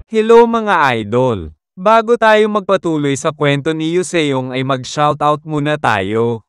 Hello mga idol! Bago tayo magpatuloy sa kwento ni Yuseong ay mag-shoutout muna tayo.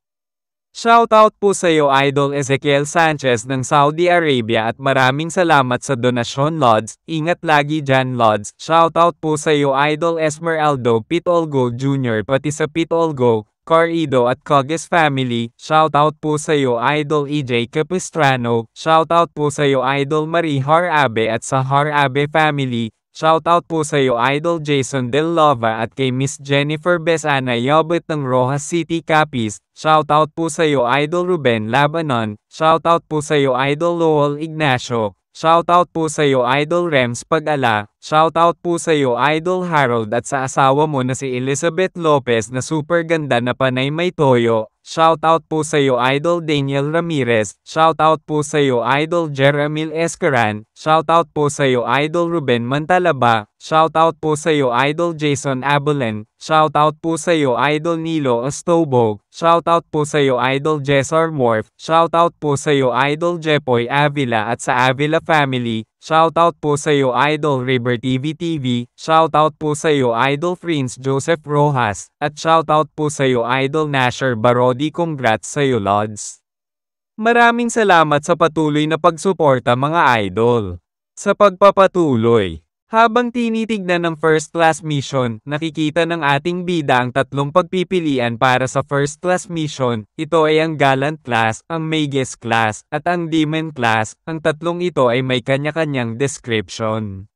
Shoutout po sa iyo Idol Ezekiel Sanchez ng Saudi Arabia at maraming salamat sa donasyon Lods. Ingat lagi dyan Lods. Shoutout po sa iyo Idol Esmeraldo Pitolgo Jr. pati sa Pitolgo, Carido at Coges family. Shoutout po sa iyo Idol EJ Capistrano. Shoutout po sa iyo Idol Marie Harabe at sa Harabe family. Shoutout po sa iyo Idol Jason Del Lova at kay Miss Jennifer Besana Yobot ng Rojas City Capiz. Shoutout po sa iyo Idol Ruben Labanon. Shoutout po sa iyo Idol Lowell Ignacio. Shoutout po sa iyo Idol Rems Pag-ala. Shoutout po sa iyo Idol Harold at sa asawa mo na si Elizabeth Lopez na super ganda na panay may toyo. Shoutout po sa iyo Idol Daniel Ramirez. Shoutout po sa iyo Idol Jeramil Escaran. Shoutout po sa iyo Idol Ruben Mantalaba. Shoutout po sa iyo Idol Jason Abolen. Shoutout po sa iyo Idol Nilo Ostobo. Shoutout po sa iyo Idol Jessar Morph. Shoutout po sa iyo Idol Jepoy Avila at sa Avila family. Shoutout po sa iyo Idol River TV. Shoutout po sa iyo Idol Prince Joseph Rojas. At shoutout po sa iyo Idol Nasher Barodi. Congrats sa iyo Lods. Maraming salamat sa patuloy na pagsuporta mga idol. Sa pagpapatuloy. Habang tinitignan ng first class mission, nakikita ng ating bida ang tatlong pagpipilian para sa first class mission. Ito ay ang Gallant class, ang Magus class, at ang Demon class. Ang tatlong ito ay may kanya-kanyang description.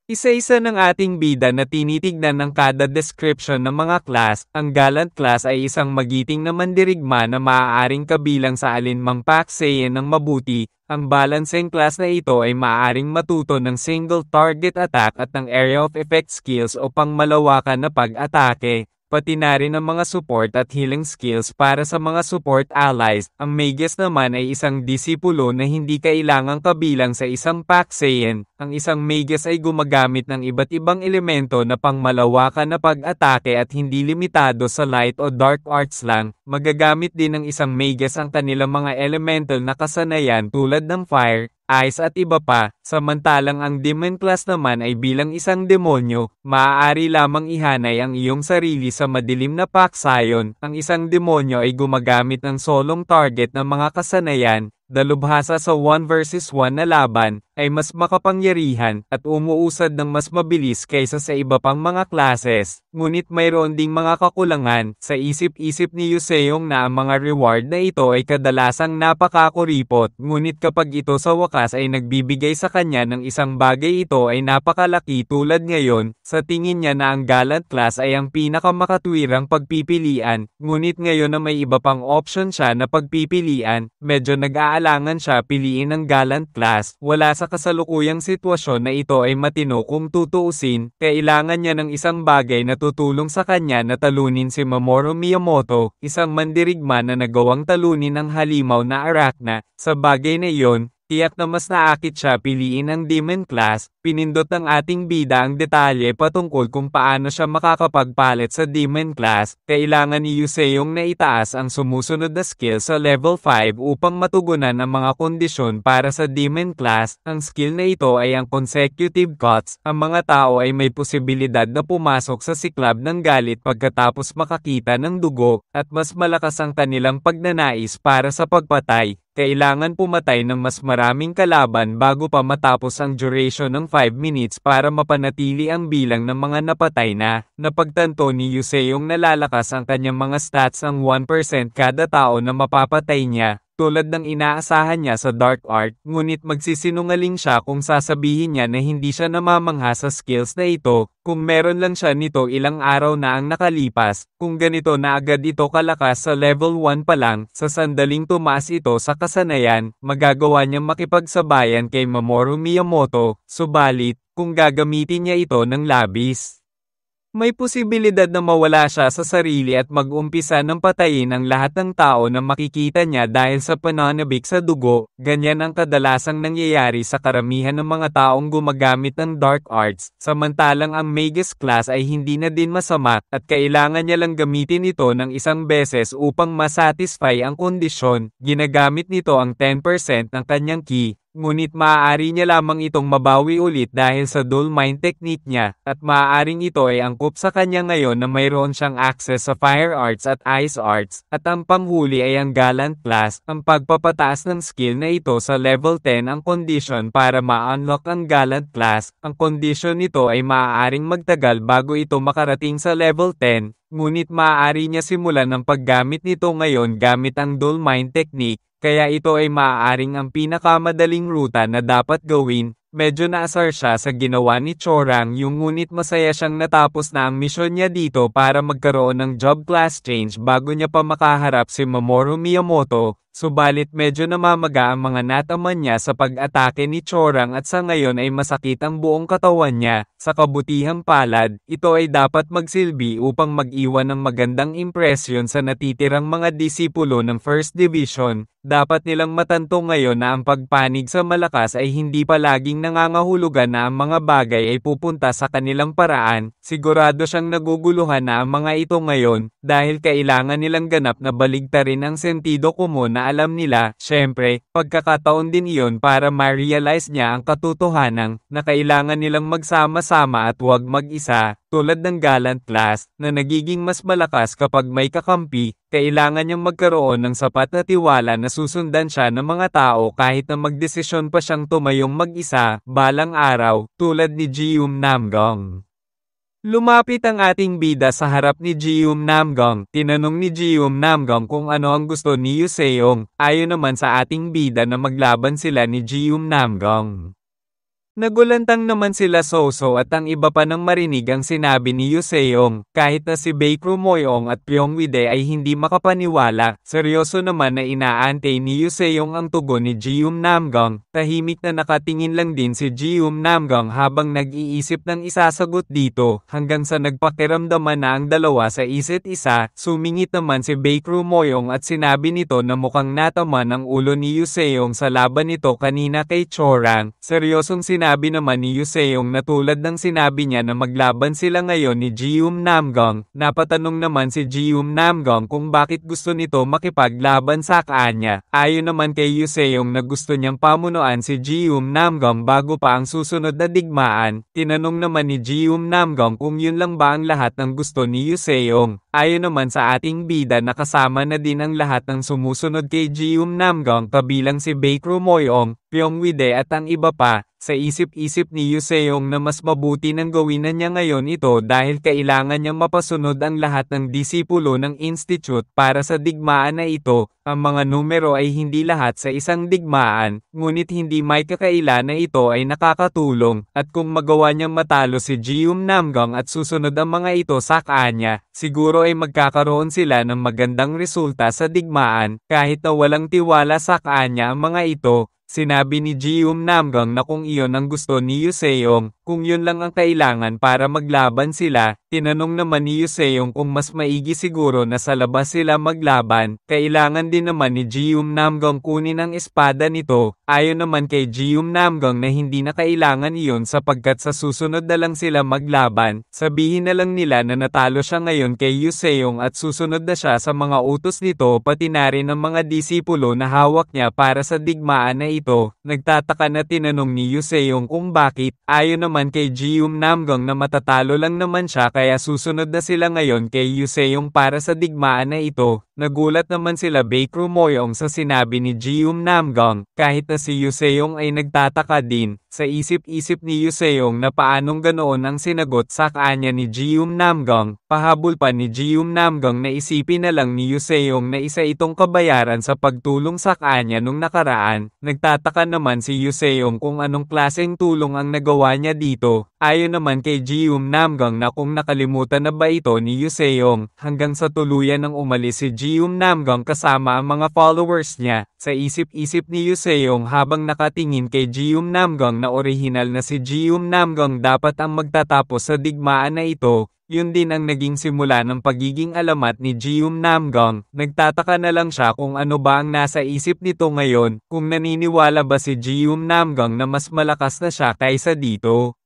Isa-isa ng ating bida na tinitignan ng kada description ng mga class. Ang Gallant class ay isang magiting na mandirigma na maaaring kabilang sa alinmang pakseye ng mabuti. Ang Balancing class na ito ay maaaring matuto ng single target attack at ng area of effect skills o pangmalawakan na pag-atake, pati na rin ang mga support at healing skills para sa mga support allies. Ang Magus naman ay isang disipulo na hindi kailangang kabilang sa isang pakseyen. Ang isang Magus ay gumagamit ng iba't ibang elemento na pangmalawakan na pag-atake at hindi limitado sa light o dark arts lang. Magagamit din ng isang Magus ang kanilang mga elemental na kasanayan tulad ng fire, ice at iba pa. Samantalang ang Demon class naman ay bilang isang demonyo, maaari lamang ihanay ang iyong sarili sa madilim na paksayon. Ang isang demonyo ay gumagamit ng solong target ng mga kasanayan. Dalubhasa sa 1 versus 1 na laban, ay mas makapangyarihan at umuusad ng mas mabilis kaysa sa iba pang mga classes. Ngunit mayroon ding mga kakulangan sa isip-isip ni Yuseong na ang mga reward na ito ay kadalasang napakakuripot. Ngunit kapag ito sa wakas ay nagbibigay sa kanya ng isang bagay, ito ay napakalaki tulad ngayon. Sa tingin niya na ang Gallant class ay ang pinakamakatwirang pagpipilian. Ngunit ngayon na may iba pang option siya na pagpipilian, medyo nag-aalangan siya piliin ang Gallant class. Wala sa kasalukuyang sitwasyon na ito ay matino kung tutuusin. Kailangan niya ng isang bagay na tutulong sa kanya na talunin si Mamoru Miyamoto, isang mandirigma na nagawang talunin ang halimaw na Arachna. Sa bagay na iyon, tiyak na mas naakit siya piliin ang Demon class. Pinindot ng ating bida ang detalye patungkol kung paano siya makakapagpalit sa Demon class. Kailangan ni Yuseong na itaas ang sumusunod na skill sa level 5 upang matugunan ang mga kondisyon para sa Demon class. Ang skill na ito ay ang Consecutive Cuts. Ang mga tao ay may posibilidad na pumasok sa siklab ng galit pagkatapos makakita ng dugo, at mas malakas ang kanilang pagnanais para sa pagpatay. Kailangan pumatay ng mas maraming kalaban bago pa matapos ang duration ng 5 minutes para mapanatili ang bilang ng mga napatay na. Napagtanto ni Yuseong nalalakas ang kanyang mga stats ng 1% kada tao na mapapatay niya, tulad ng inaasahan niya sa Dark Art. Ngunit magsisinungaling siya kung sasabihin niya na hindi siya namamangha sa skills na ito, kung meron lang siya nito ilang araw na ang nakalipas. Kung ganito na agad ito kalakas sa level 1 pa lang, sa sandaling tumaas ito sa kasanayan, magagawa niyang makipagsabayan kay Mamoru Miyamoto. Subalit, kung gagamitin niya ito ng labis, may posibilidad na mawala siya sa sarili at mag-umpisa ng patayin ang lahat ng tao na makikita niya dahil sa pananabik sa dugo. Ganyan ang kadalasang nangyayari sa karamihan ng mga taong gumagamit ng dark arts. Samantalang ang Magus class ay hindi na din masama at kailangan niya lang gamitin ito ng isang beses upang masatisfy ang kondisyon. Ginagamit nito ang 10% ng kanyang ki. ngunit maaari niya lamang itong mabawi ulit dahil sa dual mind technique niya, at maaaring ito ay angkop sa kanya ngayon na mayroon siyang access sa fire arts at ice arts, at ang panghuli ay ang Gallant class, ang pagpapataas ng skill na ito sa level 10 ang condition para ma-unlock ang Gallant class. Ang condition nito ay maaaring magtagal bago ito makarating sa level 10, ngunit maaari niya simulan ang paggamit nito ngayon gamit ang dual mind technique. Kaya ito ay maaaring ang pinakamadaling ruta na dapat gawin. Medyo naasar siya sa ginawa ni Chorang yung ngunit masaya siyang natapos na ang misyon niya dito para magkaroon ng job class change bago niya pa makaharap si Mamoru Miyamoto. Subalit medyo namamaga ang mga nataman niya sa pag-atake ni Chorang at sa ngayon ay masakit ang buong katawan niya. Sa kabutihang palad, ito ay dapat magsilbi upang mag-iwan ng magandang impresyon sa natitirang mga disipulo ng First Division. Dapat nilang matanto ngayon na ang pagpanig sa malakas ay hindi palaging nangangahulugan na ang mga bagay ay pupunta sa kanilang paraan. Sigurado siyang naguguluhan na ang mga ito ngayon dahil kailangan nilang ganap na baligtarin ang sentido komon na alam nila. Syempre, pagkakataon din iyon para ma-realize niya ang katotohanan na kailangan nilang magsama-sama at huwag mag-isa. Tulad ng Gallant class, na nagiging mas malakas kapag may kakampi, kailangan niyang magkaroon ng sapat na tiwala na susundan siya ng mga tao kahit na magdesisyon pa siyang tumayong mag-isa, balang araw, tulad ni Jium Namgong. Lumapit ang ating bida sa harap ni Jium Namgong. Tinanong ni Jium Namgong kung ano ang gusto ni Yuseong, ayon naman sa ating bida na maglaban sila ni Jium Namgong. Nagulantang naman sila Soso at ang iba pa nang marinig ang sinabi ni Yuseong, kahit na si Baekru Moyong at Pyongwide ay hindi makapaniwala. Seryoso naman na inaantay ni Yuseong ang tugon ni Jium Namgong. Tahimik na nakatingin lang din si Jium Namgong habang nag-iisip ng isasagot dito, hanggang sa nagpakiramdaman na ang dalawa sa isa't isa. Sumingit naman si Baekru Moyong at sinabi nito na mukhang nataman ang ulo ni Yuseong sa laban nito kanina kay Chorang. Seryosong sinabi naman ni Yuseong na tulad ng sinabi niya na maglaban sila ngayon ni Jium Namgong. Napatanong naman si Jium Namgong kung bakit gusto nito makipaglaban sa kanya. Ayon naman kay Yuseong na gusto niyang pamunuan si Jium Namgong bago pa ang susunod na digmaan. Tinanong naman ni Jium Namgong kung yun lang ba ang lahat ng gusto ni Yuseong. Ayon naman sa ating bida na kasama na din ang lahat ng sumusunod kay Jium Namgong kabilang si Baekru Moyong, Pyongwide at ang iba pa. Sa isip-isip ni Yuseong na mas mabuti nang gawin na niya ngayon ito dahil kailangan niyang mapasunod ang lahat ng disipulo ng institute para sa digmaan na ito. Ang mga numero ay hindi lahat sa isang digmaan, ngunit hindi may kakaila na ito ay nakakatulong, at kung magawa niyang matalo si Jium Namgong at susunod ang mga ito sa kanya, siguro ay magkakaroon sila ng magandang resulta sa digmaan, kahit na walang tiwala sa kanya ang mga ito. Sinabi ni Jium Namgong na kung iyon ang gusto ni Yuseong, kung yun lang ang kailangan para maglaban sila. Tinanong naman ni Yuseong kung mas maigi siguro na sa labas sila maglaban. Kailangan din naman ni Jium Namgong kunin ang espada nito. Ayon naman kay Jium Namgong na hindi na kailangan iyon sapagkat sa susunod na lang sila maglaban. Sabihin na lang nila na natalo siya ngayon kay Yuseong at susunod na siya sa mga utos nito pati na rin ang mga disipulo na hawak niya para sa digmaan na ito. Nagtataka na tinanong ni Yuseong kung bakit. Ayon naman kay Jium Namgong na matatalo lang naman siya kaya susunod na sila ngayon kay Yuseong para sa digmaan na ito. Nagulat naman sila Baekru Moyong sa sinabi ni Jium Namgong, kahit na si Yuseong ay nagtataka din. Sa isip-isip ni Yuseong na paanong ganoon ang sinagot sa kanya ni Jium Namgong. Pahabol pa ni Jium Namgong na isipin na lang ni Yuseong na isa itong kabayaran sa pagtulong sa kanya nung nakaraan. Nagtataka naman si Yuseong kung anong klaseng tulong ang nagawa niya dito. Ayon naman kay Jium Namgong na kung nakalimutan na ba ito ni Yuseong, hanggang sa tuluyan ng umalis si Jium Namgong kasama ang mga followers niya. Sa isip-isip ni Yuseong habang nakatingin kay Jium Namgong na orihinal na si Jium Namgong dapat ang magtatapos sa digmaan na ito. Yun din ang naging simula ng pagiging alamat ni Jium Namgong. Nagtataka na lang siya kung ano ba ang nasa isip nito ngayon, kung naniniwala ba si Jium Namgong na mas malakas na siya kaysa dito.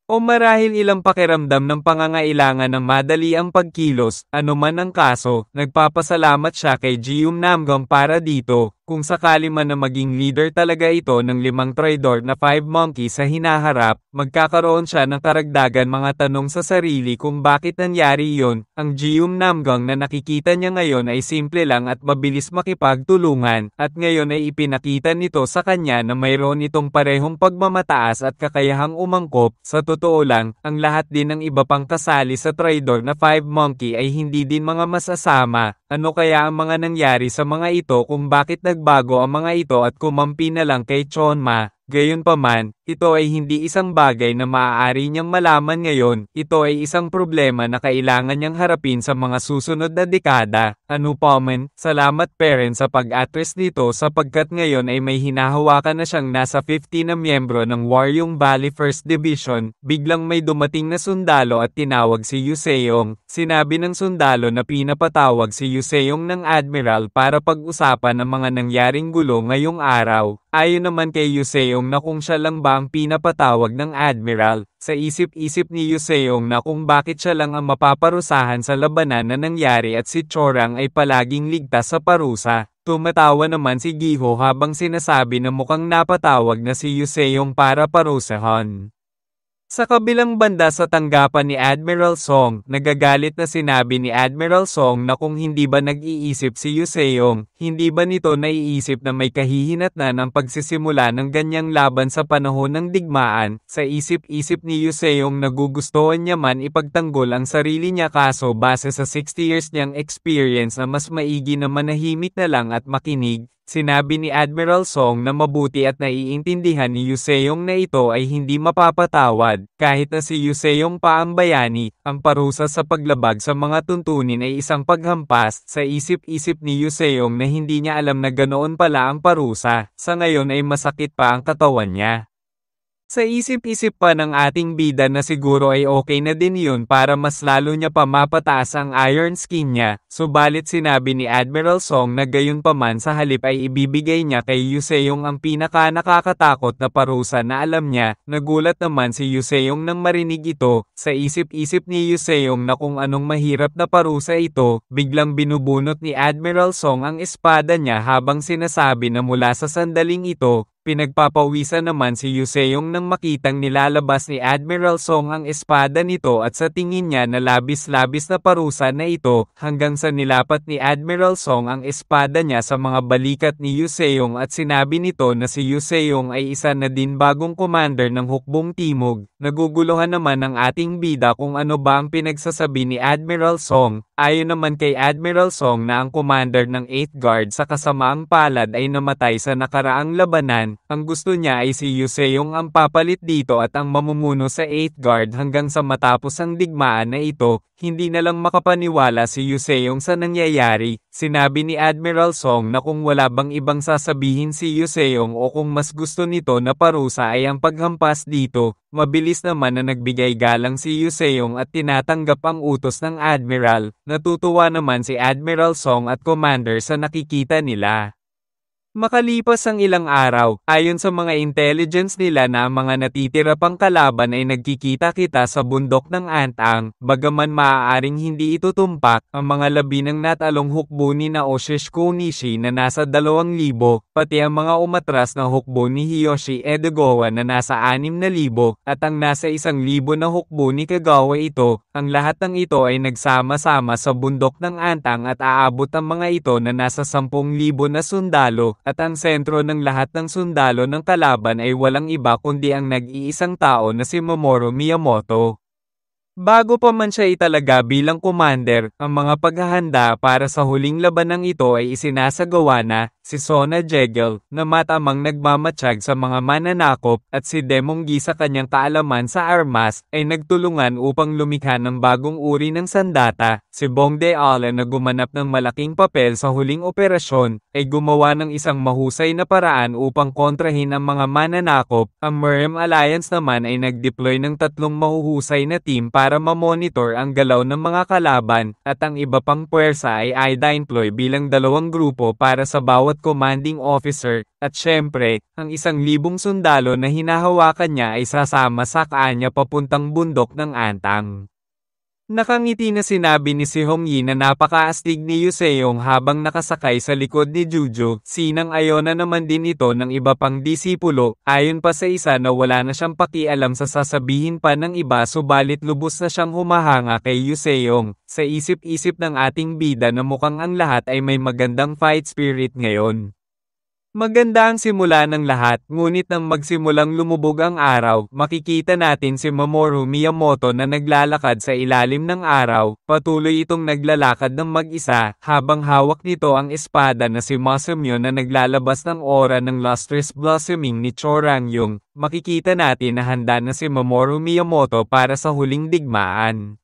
O marahil ilang pakiramdam ng pangangailangan ng madali ang pagkilos, ano man ang kaso, nagpapasalamat siya kay Jium Namgong para dito. Kung sakali man na maging leader talaga ito ng 5 traidor na 5 monkeys sa hinaharap, magkakaroon siya ng karagdagan mga tanong sa sarili kung bakit nangyari iyon. Ang Geum Namgung na nakikita niya ngayon ay simple lang at mabilis makipagtulungan, at ngayon ay ipinakita nito sa kanya na mayroon itong parehong pagmamataas at kakayahang umangkop. Sa totoo lang, ang lahat din ng iba pang kasali sa traidor na 5 monkey ay hindi din mga masasama. Ano kaya ang mga nangyari sa mga ito kung bakit nagbago ang mga ito at kumampi na lang kay Chonma? Gayunpaman, ito ay hindi isang bagay na maaari niyang malaman ngayon. Ito ay isang problema na kailangan niyang harapin sa mga susunod na dekada. Anupaman, salamat parents sa pag-address nito sapagkat ngayon ay may hinahawakan na siyang nasa 50 na miyembro ng Waryong Valley 1st Division. Biglang may dumating na sundalo at tinawag si Yuseong. Sinabi ng sundalo na pinapatawag si Yuseong ng Admiral para pag-usapan ang mga nangyaring gulo ngayong araw. Ayon naman kay Yuseong na kung siya lang ba ang pinapatawag ng Admiral, sa isip-isip ni Yuseong na kung bakit siya lang ang mapaparusahan sa labanan na nangyari at si Chorang ay palaging ligtas sa parusa. Tumatawa naman si Giho habang sinasabi na mukhang napatawag na si Yuseong para parusahan. Sa kabilang banda sa tanggapan ni Admiral Song, nagagalit na sinabi ni Admiral Song na kung hindi ba nag-iisip si Yuseong, hindi ba nito naiisip na may kahihinatnan ang pagsisimula ng ganyang laban sa panahon ng digmaan. Sa isip-isip ni Yuseong nagugustuhan niya man ipagtanggol ang sarili niya kaso base sa 60 years niyang experience na mas maigi na manahimik na lang at makinig. Sinabi ni Admiral Song na mabuti at naiintindihan ni Yuseong na ito ay hindi mapapatawad, kahit na si Yuseong pa ang bayani. Ang parusa sa paglabag sa mga tuntunin ay isang paghampas. Sa isip-isip ni Yuseong na hindi niya alam na ganoon pala ang parusa, sa ngayon ay masakit pa ang katawan niya. Sa isip-isip pa ng ating bida na siguro ay okay na din yun para mas lalo niya pa mapataas ang iron skin niya, subalit sinabi ni Admiral Song na gayon pa man sa halip ay ibibigay niya kay Yuseong ang pinaka nakakatakot na parusa na alam niya. Nagulat naman si Yuseong nang marinig ito. Sa isip-isip ni Yuseong na kung anong mahirap na parusa ito, biglang binubunot ni Admiral Song ang espada niya habang sinasabi na mula sa sandaling ito, pinagpapawisan naman si Yuseong nang makitang nilalabas ni Admiral Song ang espada nito at sa tingin niya na labis-labis na parusa na ito, hanggang sa nilapat ni Admiral Song ang espada niya sa mga balikat ni Yuseong at sinabi nito na si Yuseong ay isa na din bagong commander ng Hukbong Timog. Naguguluhan naman ang ating bida kung ano ba ang pinagsasabi ni Admiral Song. Ayon naman kay Admiral Song na ang commander ng 8th Guard sa kasamaang palad ay namatay sa nakaraang labanan. Ang gusto niya ay si Yuseong ang papalit dito at ang mamumuno sa 8th Guard hanggang sa matapos ang digmaan na ito. Hindi na lang makapaniwala si Yuseong sa nangyayari. Sinabi ni Admiral Song na kung wala bang ibang sasabihin si Yuseong o kung mas gusto nito na parusa ay ang paghampas dito. Mabilis naman na nagbigay galang si Yuseong at tinatanggap ang utos ng Admiral. Natutuwa naman si Admiral Song at Commander sa nakikita nila. Makalipas ang ilang araw, ayon sa mga intelligence nila na ang mga natitira pang kalaban ay nagkikita-kita sa bundok ng Antang, bagaman maaaring hindi ito tumpak, ang mga labi ng natalong hukbo ni Naoshishiko Nishi na nasa 2,000, pati ang mga umatras na hukbo ni Hiyoshi Edogawa na nasa 6,000, at ang nasa 1,000 na hukbo ni Kagawa ito, ang lahat ng ito ay nagsama-sama sa bundok ng Antang at aabot ang mga ito na nasa 10,000 na sundalo. At ang sentro ng lahat ng sundalo ng kalaban ay walang iba kundi ang nag-iisang tao na si Mamoru Miyamoto. Bago pa man siya italaga bilang commander, ang mga paghahanda para sa huling labanang ito ay isinasagawa na. Si Sona Jegel, na matamang nagmamatsyag sa mga mananakop, at si Demong Gi sa kanyang kaalaman sa armas, ay nagtulungan upang lumikha ng bagong uri ng sandata. Si Bongde Ala na gumanap ng malaking papel sa huling operasyon, ay gumawa ng isang mahusay na paraan upang kontrahin ang mga mananakop. Ang Merem Alliance naman ay nag-deploy ng 3 mahuhusay na team para mamonitor ang galaw ng mga kalaban, at ang iba pang puwersa ay i-deploy bilang 2 grupo para sa bawat commanding officer, at syempre, ang 1,000 sundalo na hinahawakan niya ay sasama sa kanya papuntang bundok ng Antang. Nakangiti na sinabi ni si Hongyi na napakaastig ni Yuseong habang nakasakay sa likod ni Juju. Sinang-ayon na naman din ito ng iba pang disipulo, ayon pa sa isa na wala na siyang pakialam sa sasabihin pa ng iba subalit lubos na siyang humahanga kay Yuseong. Sa isip-isip ng ating bida na mukhang ang lahat ay may magandang fight spirit ngayon. Maganda ang simula ng lahat, ngunit nang magsimulang lumubog ang araw, makikita natin si Mamoru Miyamoto na naglalakad sa ilalim ng araw, patuloy itong naglalakad ng mag-isa, habang hawak nito ang espada na si Masamyo na naglalabas ng aura ng lustrous blossoming ni Chorangyong. Makikita natin na handa na si Mamoru Miyamoto para sa huling digmaan.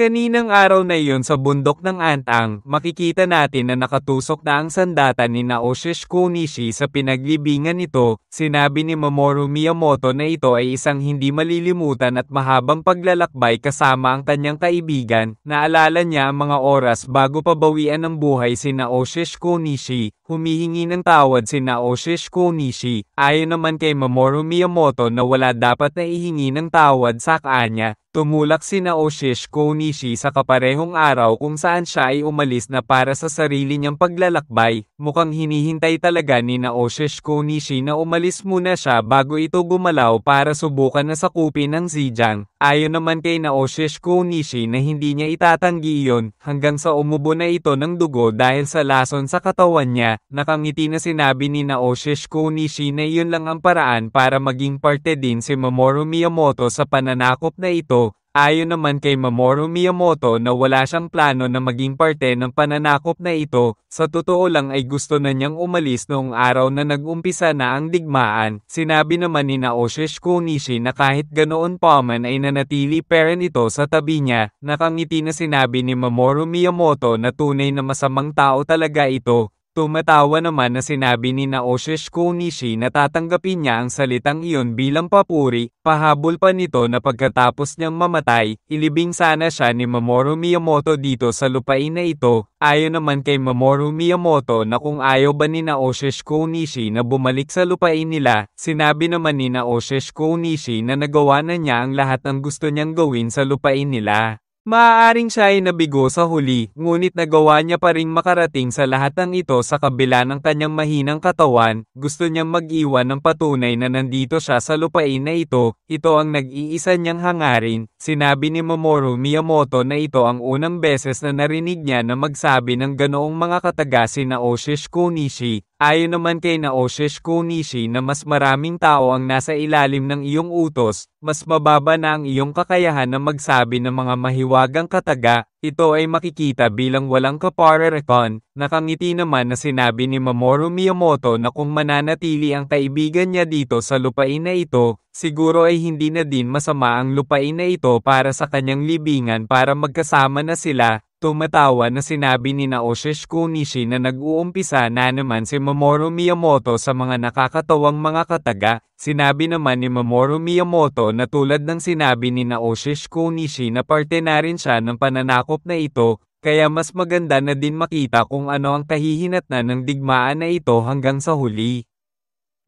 Kaninang araw na iyon sa bundok ng Antang, makikita natin na nakatusok na ang sandata ni Naoshish Konishi sa pinaglibingan nito. Sinabi ni Mamoru Miyamoto na ito ay isang hindi malilimutan at mahabang paglalakbay kasama ang kanyang kaibigan. Naalala niya ang mga oras bago pabawian ng buhay si Naoshish Konishi. Humihingi ng tawad si Naoshish Konishi. Ayon naman kay Mamoru Miyamoto na wala dapat na ihingi ng tawad sa kanya. Tumulak si Naoshish Konishi sa kaparehong araw kung saan siya ay umalis na para sa sarili niyang paglalakbay. Mukhang hinihintay talaga ni Naoshish Konishi na umalis muna siya bago ito gumalaw para subukan na sakupin ang Zhejiang. Ayon naman kay Naoshish Konishi na hindi niya itatanggi iyon hanggang sa umubo na ito ng dugo dahil sa lason sa katawan niya. Nakangiti na sinabi ni Naoshish Konishi na iyon lang ang paraan para maging parte din si Mamoru Miyamoto sa pananakop na ito. Ayon naman kay Mamoru Miyamoto na wala siyang plano na maging parte ng pananakop na ito, sa totoo lang ay gusto na niyang umalis noong araw na nag-umpisa na ang digmaan. Sinabi naman ni Naoshish Konishi na kahit ganoon pa man ay nanatili pa rin ito sa tabi niya. Nakangiti na sinabi ni Mamoru Miyamoto na tunay na masamang tao talaga ito. Tumatawa naman na sinabi ni Naoshish Konishi na tatanggapin niya ang salitang iyon bilang papuri. Pahabol pa nito na pagkatapos niyang mamatay, ilibing sana siya ni Mamoru Miyamoto dito sa lupain na ito. Ayon naman kay Mamoru Miyamoto na kung ayaw ba ni Naoshish Konishi na bumalik sa lupain nila, sinabi naman ni Naoshish Konishi na nagawa na niya ang lahat ng gusto niyang gawin sa lupain nila. Maaaring siya ay nabigo sa huli, ngunit nagawa niya pa ring makarating sa lahat ng ito sa kabila ng kanyang mahinang katawan. Gusto niyang mag-iwan ng patunay na nandito siya sa lupain na ito. Ito ang nag-iisa niyang hangarin. Sinabi ni Mamoru Miyamoto na ito ang unang beses na narinig niya na magsabi ng ganoong mga kataga si Naoshish Konishi. Ayon naman kay Naoshish Konishi na mas maraming tao ang nasa ilalim ng iyong utos, mas mababa na ang iyong kakayahan na magsabi ng mga mahiwagang kataga. Ito ay makikita bilang walang kaparerekon. Nakangiti naman na sinabi ni Mamoru Miyamoto na kung mananatili ang kaibigan niya dito sa lupain na ito, siguro ay hindi na din masama ang lupain na ito para sa kanyang libingan para magkasama na sila. Tumatawa na sinabi ni Naoshish Konishi na nag-uumpisa na naman si Mamoru Miyamoto sa mga nakakatawang mga kataga. Sinabi naman ni Mamoru Miyamoto na tulad ng sinabi ni Naoshish Konishi na parte na rin siya ng pananakop na ito, kaya mas maganda na din makita kung ano ang kahihinatnan ng digmaan na ito hanggang sa huli.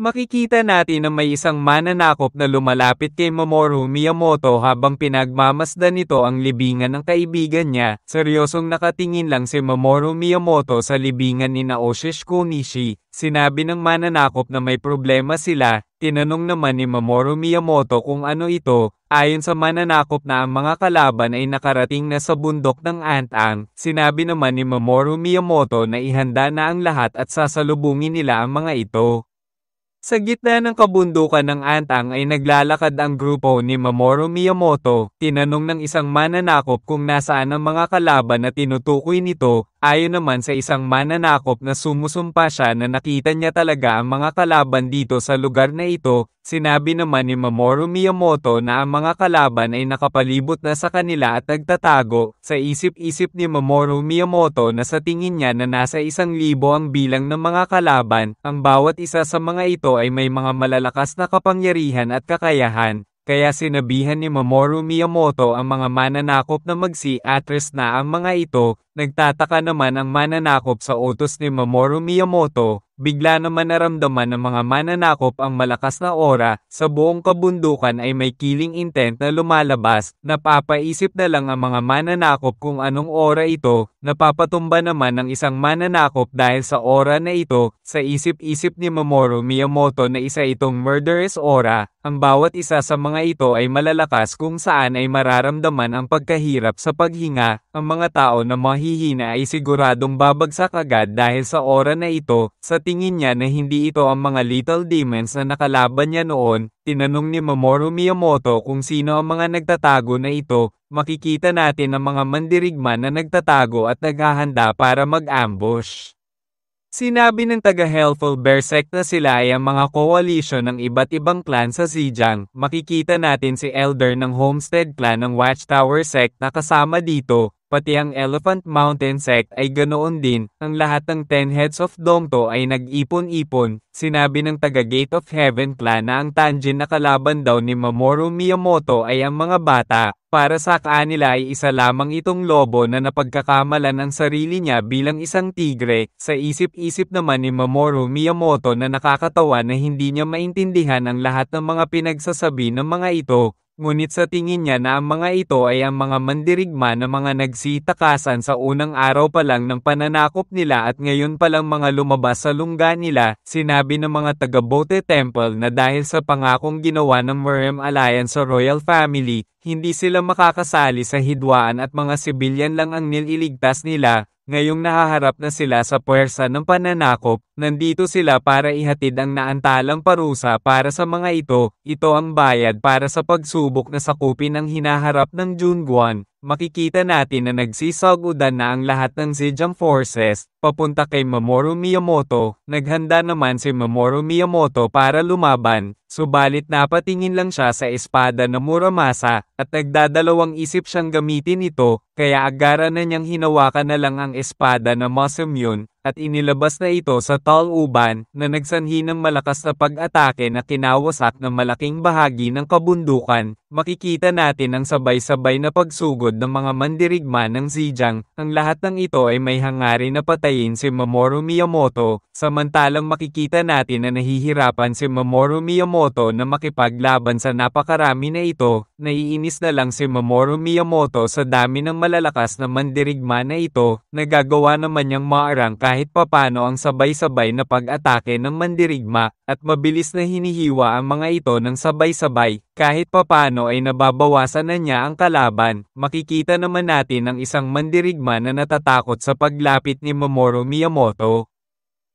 Makikita natin na may isang mananakop na lumalapit kay Mamoru Miyamoto habang pinagmamasdan nito ang libingan ng kaibigan niya. Seryosong nakatingin lang si Mamoru Miyamoto sa libingan ni Naoshish Konishi. Sinabi ng mananakop na may problema sila. Tinanong naman ni Mamoru Miyamoto kung ano ito. Ayon sa mananakop na ang mga kalaban ay nakarating na sa bundok ng Antang. Sinabi naman ni Mamoru Miyamoto na ihanda na ang lahat at sasalubungin nila ang mga ito. Sa gitna ng kabundukan ng Antang ay naglalakad ang grupo ni Mamoru Miyamoto. Tinanong ng isang mananakop kung nasaan ang mga kalaban na tinutukoy nito. Ayon naman sa isang mananakop na sumusumpa siya na nakita niya talaga ang mga kalaban dito sa lugar na ito. Sinabi naman ni Mamoru Miyamoto na ang mga kalaban ay nakapalibot na sa kanila at nagtatago. Sa isip-isip ni Mamoru Miyamoto na sa tingin niya na nasa 1,000 ang bilang ng mga kalaban, ang bawat isa sa mga ito ay may mga malalakas na kapangyarihan at kakayahan. Kaya sinabihan ni Mamoru Miyamoto ang mga mananakop na magsi-address na ang mga ito. Nagtataka naman ang mananakop sa utos ni Mamoru Miyamoto. bigla naman naramdaman ng mga mananakop ang malakas na aura, sa buong kabundukan ay may killing intent na lumalabas, napapaisip na lang ang mga mananakop kung anong aura ito, napapatumba naman ng isang mananakop dahil sa aura na ito, sa isip-isip ni Mamoru Miyamoto na isa itong murderous aura, ang bawat isa sa mga ito ay malalakas kung saan ay mararamdaman ang pagkahirap sa paghinga, ang mga tao na mahihina ay siguradong babagsak agad dahil sa aura na ito, sa tingin niya na hindi ito ang mga little demons na nakalaban niya noon, tinanong ni Mamoru Miyamoto kung sino ang mga nagtatago na ito, makikita natin ang mga mandirigma na nagtatago at naghahanda para mag-ambush. Sinabi ng taga-Helpful Bear Sect na sila ay ang mga coalition ng iba't ibang clan sa Zhejiang, makikita natin si Elder ng Homestead Clan ng Watchtower Sect na kasama dito, pati ang Elephant Mountain Sect ay ganoon din, ang lahat ng 10 Heads of Dongto ay nag-ipon-ipon, sinabi ng taga-Gate of Heaven Clan na ang Tanjin na kalaban daw ni Mamoru Miyamoto ay ang mga bata, para sa kanila ay isa lamang itong lobo na napagkakamalan ang sarili niya bilang isang tigre, sa isip-isip naman ni Mamoru Miyamoto na nakakatawa na hindi niya maintindihan ang lahat ng mga pinagsasabi ng mga ito. Ngunit sa tingin niya na ang mga ito ay ang mga mandirigma na mga nagsitakasan sa unang araw pa lang ng pananakop nila at ngayon pa lang mga lumabas sa lungga nila, sinabi ng mga taga-Bote Temple na dahil sa pangakong ginawa ng Merem Alliance sa royal family, hindi sila makakasali sa hidwaan at mga sibilyan lang ang nililigtas nila. Ngayong nahaharap na sila sa puwersa ng pananakop, nandito sila para ihatid ang naantalang parusa para sa mga ito ang bayad para sa pagsubok na sakupin ang hinaharap ng Junguan. Makikita natin na nagsisagudan na ang lahat ng Zhejiang forces, papunta kay Mamoru Miyamoto, naghanda naman si Mamoru Miyamoto para lumaban, subalit napatingin lang siya sa espada na Muramasa, at nagdadalawang isip siyang gamitin ito, kaya agara na niyang hinawakan na lang ang espada na Masamyun, at inilabas na ito sa Tall-Uban, na nagsanhi ng malakas na pag-atake na kinawasak ng malaking bahagi ng kabundukan. Makikita natin ang sabay-sabay na pagsugod ng mga mandirigma ng Zhejiang, ang lahat ng ito ay may hangarin na patayin si Mamoru Miyamoto, samantalang makikita natin na nahihirapan si Mamoru Miyamoto na makipaglaban sa napakarami na ito, naiinis na lang si Mamoru Miyamoto sa dami ng malalakas na mandirigma na ito, nagagawa naman niyang maarang kahit papano ang sabay-sabay na pag-atake ng mandirigma, at mabilis na hinihiwa ang mga ito ng sabay-sabay, kahit papano ay nababawasan na niya ang kalaban. Makikita naman natin ang isang mandirigma na natatakot sa paglapit ni Mamoru Miyamoto.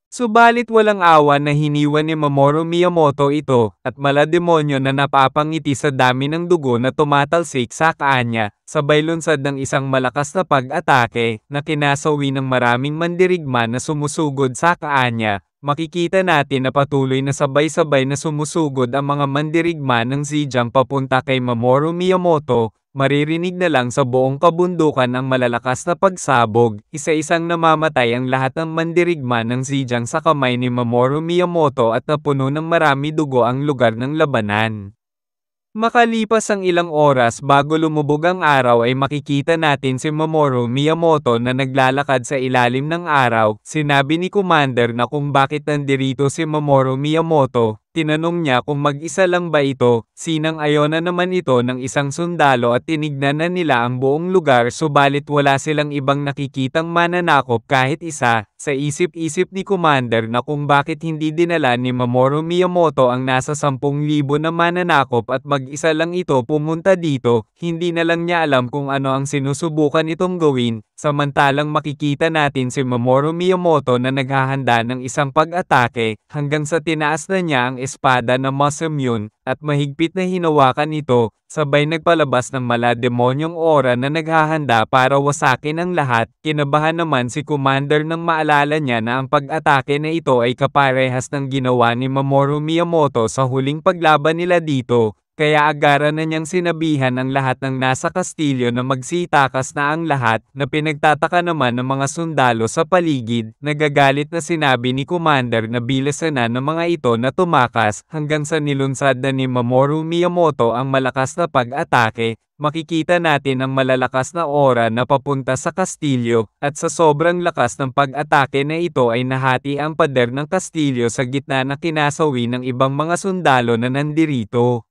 Subalit walang awa na hiniwa ni Mamoru Miyamoto ito, at malademonyo na napapangiti sa dami ng dugo na tumatalsik sa kanya, sabay lunsad ng isang malakas na pag-atake, na kinasawi ng maraming mandirigma na sumusugod sa kanya. Makikita natin na patuloy na sabay-sabay na sumusugod ang mga mandirigma ng Zhejiang papunta kay Mamoru Miyamoto. Maririnig na lang sa buong kabundukan ang malalakas na pagsabog, isa-isang namamatay ang lahat ng mandirigma ng Zhejiang sa kamay ni Mamoru Miyamoto at napuno ng marami dugo ang lugar ng labanan. Makalipas ang ilang oras bago lumubog ang araw ay makikita natin si Mamoru Miyamoto na naglalakad sa ilalim ng araw. Sinabi ni Commander na kung bakit nandirito si Mamoru Miyamoto. Tinanong niya kung mag-isa lang ba ito, sinang-ayon na naman ito ng isang sundalo at tinignan na nila ang buong lugar subalit wala silang ibang nakikitang mananakop kahit isa. Sa isip-isip ni Commander na kung bakit hindi dinala ni Mamoru Miyamoto ang nasa 10,000 na mananakop at mag-isa lang ito pumunta dito, hindi na lang niya alam kung ano ang sinusubukan itong gawin. Samantalang makikita natin si Mamoru Miyamoto na naghahanda ng isang pag-atake, hanggang sa tinaas na niya ang espada na Masamyun, at mahigpit na hinawakan ito, sabay nagpalabas ng malademonyong aura na naghahanda para wasakin ang lahat. Kinabahan naman si Commander nang maalala niya na ang pag-atake na ito ay kaparehas ng ginawa ni Mamoru Miyamoto sa huling paglaban nila dito. Kaya agaran na niyang sinabihan ang lahat ng nasa kastilyo na magsitakas na ang lahat, na pinagtataka naman ng mga sundalo sa paligid. Nagagalit na sinabi ni Commander na bilisan na ng mga ito na tumakas, hanggang sa nilunsad na ni Mamoru Miyamoto ang malakas na pag-atake. Makikita natin ang malalakas na aura na papunta sa kastilyo, at sa sobrang lakas ng pag-atake na ito ay nahati ang pader ng kastilyo sa gitna na kinasawi ng ibang mga sundalo na nandirito.